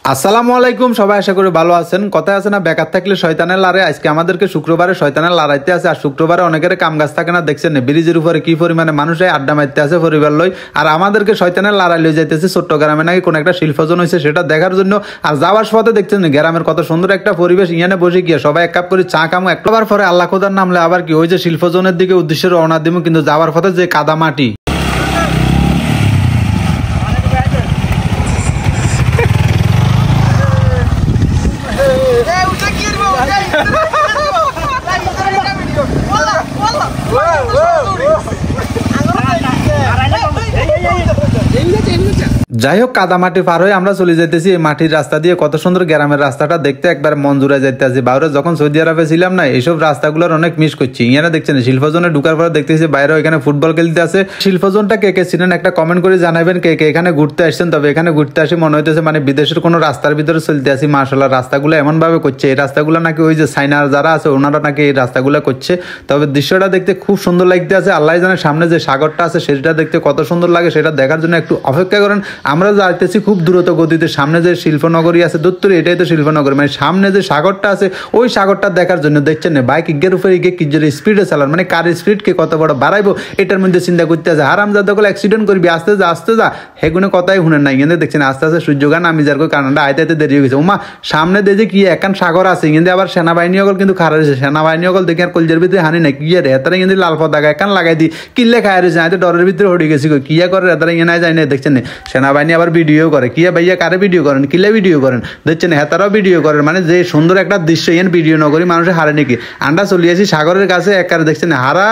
আসসালামু আলাইকুম, সবাই আশা করি ভালো আছেন। কথায় আছে না, বেকার থাকলে শয়তানের লারে। আজকে আমাদেরকে শুক্রবারে শয়তানের লড়াইতে আছে। আর শুক্রবারে অনেকের কাম গাছ থাকে না, দেখছেন ব্রিজের উপরে কি পরিমাণে মানুষ আড্ডা মারতে আছে পরিবার লই। আর আমাদেরকে শয়তানের লড়াই লই যাইতেছে চট্টগ্রামে নাকি কোন একটা শিল্পজন হয়েছে সেটা দেখার জন্য। আর যাওয়ার পথে দেখছেন গ্রামের কত সুন্দর একটা পরিবেশ, ইয়ানে বসে গিয়ে সবাই এক কাপ করে চা খামো। একবার পরে আল্লাহ খোদার নামলে আবার কি ওই যে শিল্পজনের দিকে উদ্দেশ্যে রওনা দিব, কিন্তু যাওয়ার পথে যে কাদা মাটি। যাই হোক, কাদামাটি পার হয়ে আমরা চলে যাইতেছি এই মাটির রাস্তা দিয়ে। কত সুন্দর গ্রামের রাস্তাটা দেখতে, একবার মন জুড়ে যাইতেছি। বাইরে যখন সৌদি আরবে ছিলাম না, এইসব রাস্তাগুলোর অনেক মিস করছি। ইয়ানে দেখছেন শিল্পজনে ঢুকার পরে দেখতেছি বাইরে এখানে ফুটবল খেলতে আছে। শিল্পজনটা কে কে ছিলেন একটা কমেন্ট করে জানাবেন, কে কে এখানে ঘুরতে আসছেন। তবে এখানে ঘুরতে আসি মনে হইতেছে মানে বিদেশের কোনো রাস্তার ভিতরে চলতে আসি। মাশাআল্লাহ, রাস্তাগুলো এমন ভাবে করছে, এই রাস্তাগুলো নাকি ওই যে চাইনার যারা আছে ওনারা নাকি এই রাস্তাগুলো করছে। তবে দৃশ্যটা দেখতে খুব সুন্দর লাগতে আছে। আল্লাহ জানে সামনে যে সাগরটা আছে সেটা দেখতে কত সুন্দর লাগে, সেটা দেখার জন্য একটু অপেক্ষা করেন। আমরা যাইতেছি খুব দ্রুত গতিতে। সামনে যে শিল্পনগরী আছে দত্তরি, এটাই তো শিল্পনগরী, মানে সামনে যে সাগরটা আছে ওই সাগরটা দেখার জন্য। দেখছেন বাইক ইগের উপরে গিয়ে কি যে স্পিডে চালান, মানে কার স্পিড কে কত বড় বাড়াইবো এটার মধ্যে চিন্তা করতে আছে। হারামজাদা গুলো অ্যাক্সিডেন্ট করবি, আস্তে যা আস্তে যা, হেগুনে কথাই শুনেন না। কিন্তু দেখছেন আস্তে আস্তে সূর্যগান আমি যার কারণটা আইতে আইতে দেরি হয়ে গেছে। ওমা, সামনে দেখে কি একান সাগর আছে, কিন্তু আবার সেনাবাহিনী অকল কিন্তু খারাপ হয়েছে। সেনাবাহিনী অকল দেখে আর কলজের ভিতরে হানি না কি রে, এতারা কিন্তু লাল পতাকা একান লাগাই দিই কিল্লে খায় রয়েছে। আইতে ডরের ভিতরে হয়ে গেছি, কিয়া করে এতারা ইয়ে নাই যায় না। দেখছেন সেনাবাহিনী আবার ভিডিও করে, কিয়া ভাইয়া কারে ভিডিও করেন, কিলে ভিডিও করেন। দেখছেন হেতারাও ভিডিও করেন, মানে যে সুন্দর একটা দৃশ্য ইয়ান ভিডিও ন করি মানুষের হারে নাকি। আন্ডা চলিয়েছি সাগরের কাছে একারে, দেখছেন হারা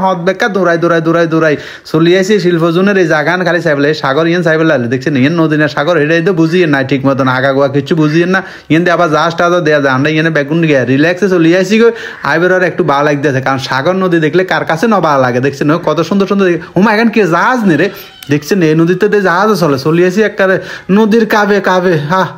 হদ বেকা দৌড়াই দৌড়াই দৌড়াই দৌড়াই চলিয়েছি শিল্পজনের এই জাগান খালি চাইবেলে সাগর ইয়ান চাইবেলে। দেখছেন ইয়ান নদী না সাগর, এটা তো বুঝিয়ে নাই ঠিক মতন, আগা গোয়া কিছু বুঝিয়ে না। ইয়ান আবার জাহাজ টাজও দেওয়া যায়। আমরা ইয়ানে বেগুন গিয়ে রিল্যাক্সে চলিয়েছি গো। আইবার আর একটু ভালো লাগতেছে, কারণ সাগর নদী দেখলে কার কাছে ন ভালো লাগে। দেখছেন কত সুন্দর সুন্দর। হুমা এখন কি জাহাজ নেই, দেখছেন এই নদীতে জাহাজও চলিয়েছি একেবারে নদীর কাবে কাবে। হ্যাঁ,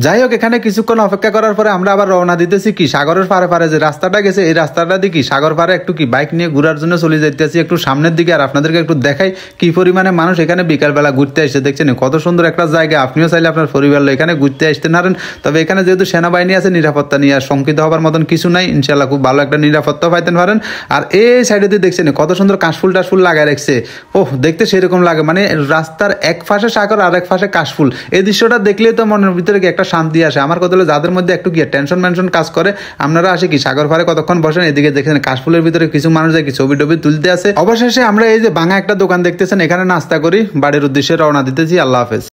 যাই হোক, এখানে কিছুক্ষণ অপেক্ষা করার পরে আমরা আবার রওনা দিতেছি কি সাগরের পারে পারে যে রাস্তাটা গেছে এই রাস্তাটা দিয়ে কি সাগর পারে একটু কি বাইক নিয়ে ঘোরার জন্য চলে যাইতেছি একটু সামনের দিকে। আর আপনাদেরকে একটু দেখাই কি পরিমাণে মানুষ এখানে বিকালবেলা ঘুরতে আসছে। দেখছেন কত সুন্দর একটা জায়গা, আপনিও চাইলে আপনার পরিবার এখানে ঘুরতে আসতে পারেন। তবে এখানে যেহেতু সেনাবাহিনী আছে, নিরাপত্তা নিয়ে আর শঙ্কিত হবার মতন কিছু নাই। ইনশাল্লাহ খুব ভালো একটা নিরাপত্তা পাইতে পারেন। আর এই সাইডে দিয়ে দেখছেন কত সুন্দর কাশফুল টাশফুল লাগাই রাখছে। ওহ, দেখতে সেরকম লাগে, মানে রাস্তার এক পাশে সাগর আর এক পাশে কাশফুল। এই দৃশ্যটা দেখলে তো মনের ভিতরে একটা শান্তি আসে। আমার কথা হলো যাদের মধ্যে একটু গিয়ে টেনশন মেনশন কাজ করে, আপনারা আসে কি সাগর পাড়ে কতক্ষণ বসেন, এদিকে দেখেন কাশফুলের ভিতরে কিছু মানুষ যায় কি ছবি টবি তুলতে আছে। অবশেষে আমরা এই যে ভাঙা একটা দোকান দেখতেছেন, এখানে নাস্তা করি বাড়ির উদ্দেশ্যে রওনা দিতেছি। আল্লাহ হাফেজ।